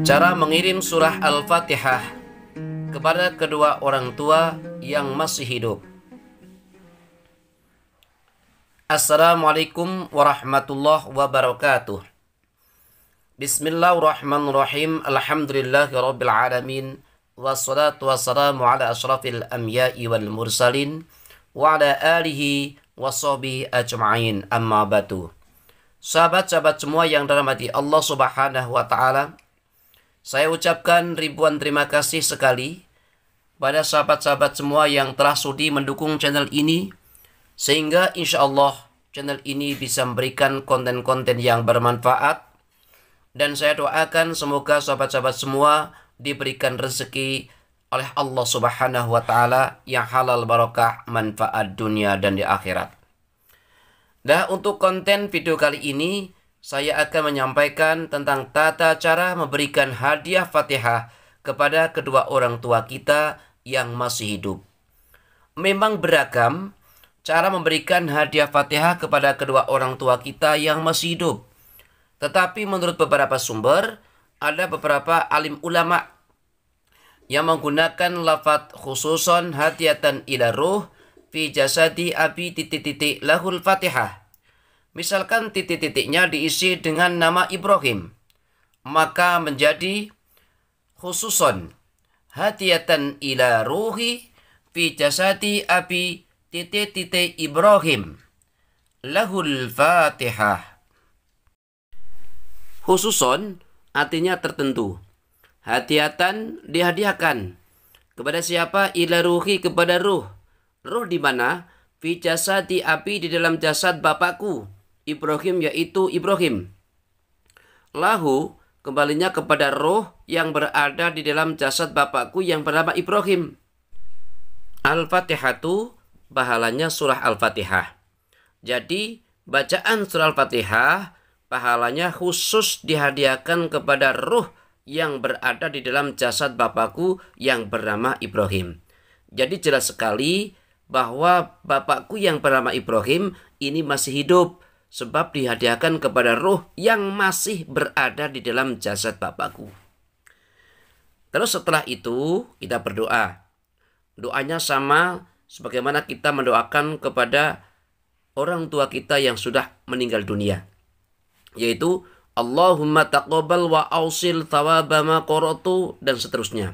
Cara mengirim surah Al-Fatihah kepada kedua orang tua yang masih hidup. Assalamualaikum warahmatullahi wabarakatuh. Bismillahirrahmanirrahim. Alhamdulillahirabbil alamin. Wassalatu wassalamu ala asyrafil anbiya'i wal mursalin wa ala alihi washabihi ajma'in. Amma ba'du. Sahabat-sahabat semua yang dirahmati Allah Subhanahu wa taala, saya ucapkan ribuan terima kasih sekali pada sahabat-sahabat semua yang telah sudi mendukung channel ini, sehingga insya Allah channel ini bisa memberikan konten-konten yang bermanfaat. Dan saya doakan semoga sahabat-sahabat semua diberikan rezeki oleh Allah Subhanahu wa taala yang halal barakah, manfaat dunia dan di akhirat. Nah, untuk konten video kali ini saya akan menyampaikan tentang tata cara memberikan hadiah Fatihah kepada kedua orang tua kita yang masih hidup. Memang beragam cara memberikan hadiah Fatihah kepada kedua orang tua kita yang masih hidup. Tetapi menurut beberapa sumber, ada beberapa alim ulama yang menggunakan lafaz khususon hadiatan ila ruh fi jasadi abi titik-titik lahul Fatihah. Misalkan titik-titiknya diisi dengan nama Ibrahim, maka menjadi khususon hadiatan ila ruhi fi jasadi abi titik-titik Ibrahim lahul Fatihah. Khususon artinya tertentu. Hadiatan dihadiahkan kepada siapa? Ila ruhi, kepada ruh. Ruh di mana? Fi jasadi abi, di dalam jasad bapakku Ibrahim, yaitu Ibrahim. Lahu, kembalinya kepada ruh yang berada di dalam jasad bapakku yang bernama Ibrahim. Al-Fatihatu, pahalanya surah Al-Fatihah. Jadi bacaan surah Al-Fatihah pahalanya khusus dihadiahkan kepada ruh yang berada di dalam jasad bapakku yang bernama Ibrahim. Jadi jelas sekali bahwa bapakku yang bernama Ibrahim ini masih hidup, sebab dihadiahkan kepada ruh yang masih berada di dalam jasad bapakku. Terus setelah itu kita berdoa. Doanya sama sebagaimana kita mendoakan kepada orang tua kita yang sudah meninggal dunia, yaitu Allahumma taqabbal wa ausil thawaba ma qara'tu, dan seterusnya.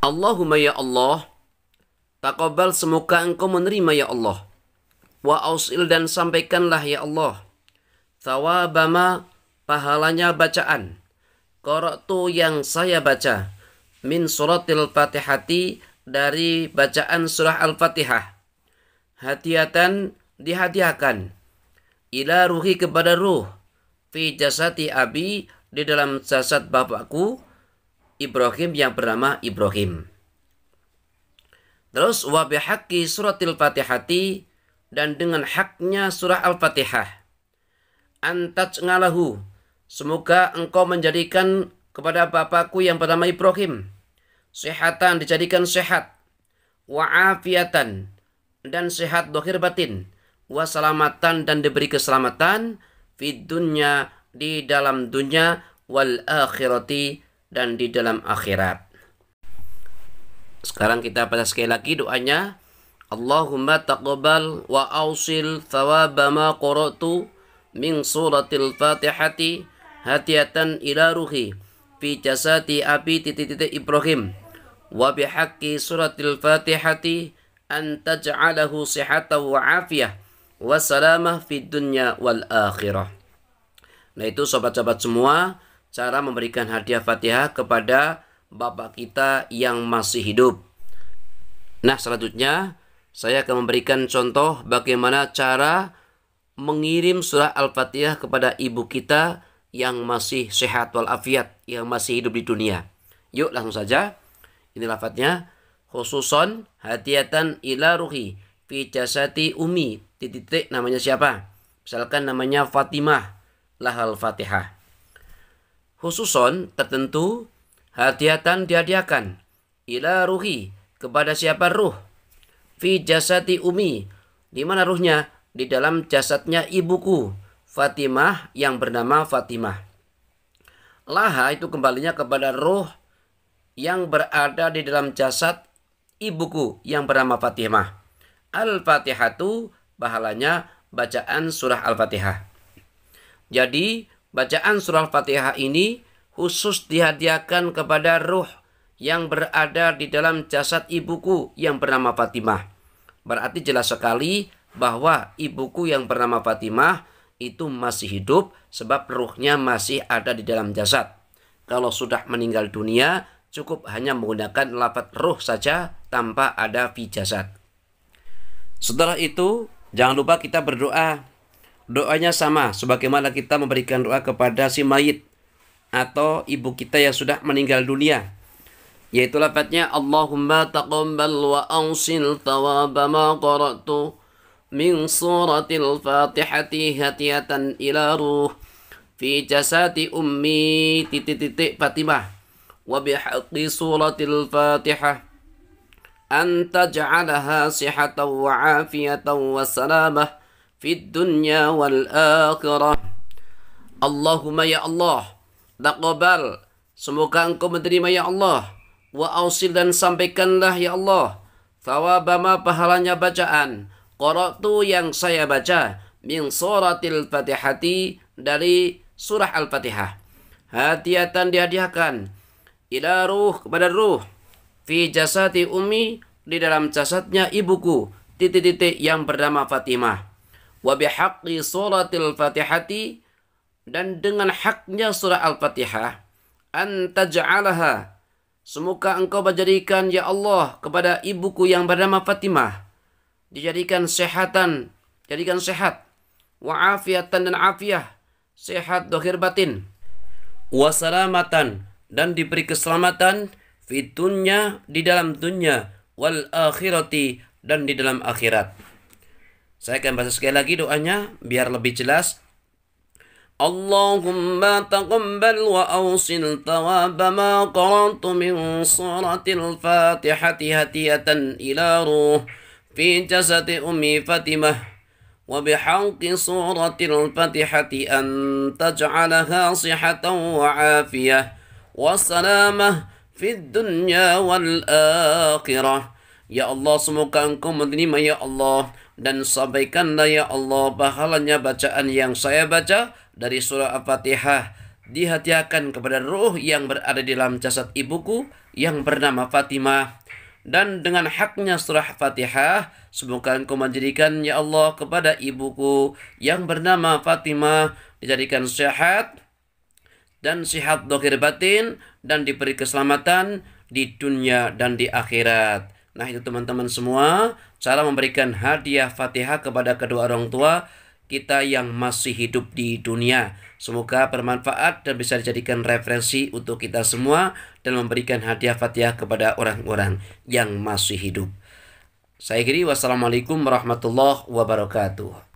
Allahumma ya Allah, taqabbal, semoga engkau menerima ya Allah. Wa ausil, dan sampaikanlah ya Allah. Thawaba ma, pahalanya bacaan. Qara'tu, yang saya baca. Min suratil Fatihati, dari bacaan surah Al-Fatihah. Hadiatan, dihadiahkan. Ila ruhi, kepada ruh. Fi jasati abi, di dalam jasad bapakku Ibrahim yang bernama Ibrahim. Terus wa bihaqqi suratil Fatihati, dan dengan haknya surah Al-Fatihah. Antaj ngalahu, semoga engkau menjadikan kepada bapakku yang bernama Ibrahim sehatan, dijadikan sehat, wa afiatan, dan sehat dohir batin, wa salamatan, dan diberi keselamatan, fid dunya, di dalam dunia, wal akhirati, dan di dalam akhirat. Sekarang kita baca sekali lagi doanya. Allahumma taqabbal wa ausil thawaba ma qara'tu min suratil Fatihati hadiatan ila ruhi fi jasadi abi titik-titik Ibrahim wa bihaqqi suratil Fatihati an taj'alahu sihatan wa afiyah wa salamah fid dunya wal akhirah. Nah, itu sobat-sobat semua, cara memberikan hadiah Fatihah kepada bapak kita yang masih hidup. Nah, selanjutnya saya akan memberikan contoh bagaimana cara mengirim surah Al-Fatihah kepada ibu kita yang masih sehat walafiat, yang masih hidup di dunia. Yuk langsung saja. Ini lafadznya. Khususon hadiatan ila ruhi fi jasati umi, titik namanya siapa? Misalkan namanya Fatimah, lahal Fatihah. Khususon tertentu, hadiatan dihadiahkan ila ruhi, kepada siapa? Ruh. Fi jasati umi, di mana ruhnya? Di dalam jasadnya ibuku Fatimah yang bernama Fatimah. Laha itu kembalinya kepada ruh yang berada di dalam jasad ibuku yang bernama Fatimah. Al-Fatihatu pahalanya bacaan surah Al-Fatihah. Jadi bacaan surah Al-Fatihah ini khusus dihadiahkan kepada ruh yang berada di dalam jasad ibuku yang bernama Fatimah. Berarti jelas sekali bahwa ibuku yang bernama Fatimah itu masih hidup sebab ruhnya masih ada di dalam jasad. Kalau sudah meninggal dunia, cukup hanya menggunakan lafaz ruh saja tanpa ada fi jasad. Setelah itu, jangan lupa kita berdoa. Doanya sama sebagaimana kita memberikan doa kepada si mayit atau ibu kita yang sudah meninggal dunia. Yaitu lafaznya Allahumma taqabbal wa awsil thawaba ma qara'tu min suratil Fatihati hatiyatan ila ruh fi jasati ummi Fatimah wa bihaqqi suratil Fatihah an taj'alaha sihatan wa afiyatan wa salamah fid dunya wal akhirah. Allahumma ya Allah, taqabbal, semoga engkau menerima ya Allah, wa ausil, dan sampaikanlah ya Allah, thawabama, pahalanya bacaan, qara'tu, yang saya baca, min suratil Fatihati, dari surah Al-Fatihah, hadiatan, dihadiahkan, ila ruh, kepada ruh, fi jasati ummi, di dalam jasadnya ibuku, yang bernama Fatimah, wa bihaqqi suratil Fatihati, dan dengan haknya surah Al-Fatihah, an taj'alaha, semoga engkau menjadikan ya Allah kepada ibuku yang bernama Fatimah, dijadikan sehatan, jadikan sehat, wa afiatan, dan afiah, sehat dohir batin, wa salamatan, dan diberi keselamatan, fitunya, di dalam dunia, wal akhirati, dan di dalam akhirat. Saya akan baca sekali lagi doanya biar lebih jelas. Allahumma taqabbal wa awsil thawaba ma qara'tu min suratil Fatihati hatiyatan ila ruh fi jasadi ummi Fatimah wa bihaqqi suratil Fatihati an taj'alaha sihatan wa afiyah wa salamah fid dunya wal akhirah. Ya Allah, semoga engkau menerima ya Allah, dan sampaikanlah ya Allah pahalanya bacaan yang saya baca dari surah Al-Fatihah, dihadiahkan kepada ruh yang berada di dalam jasad ibuku yang bernama Fatimah, dan dengan haknya surah Al-Fatihah, semoga engkau menjadikan ya Allah kepada ibuku yang bernama Fatimah dijadikan sehat dan sehat dohir batin, dan diberi keselamatan di dunia dan di akhirat. Nah, itu teman-teman semua, cara memberikan hadiah Fatihah kepada kedua orang tua kita yang masih hidup di dunia. Semoga bermanfaat dan bisa dijadikan referensi untuk kita semua dan memberikan hadiah Fatihah kepada orang-orang yang masih hidup. Saya kiri, wassalamualaikum warahmatullahi wabarakatuh.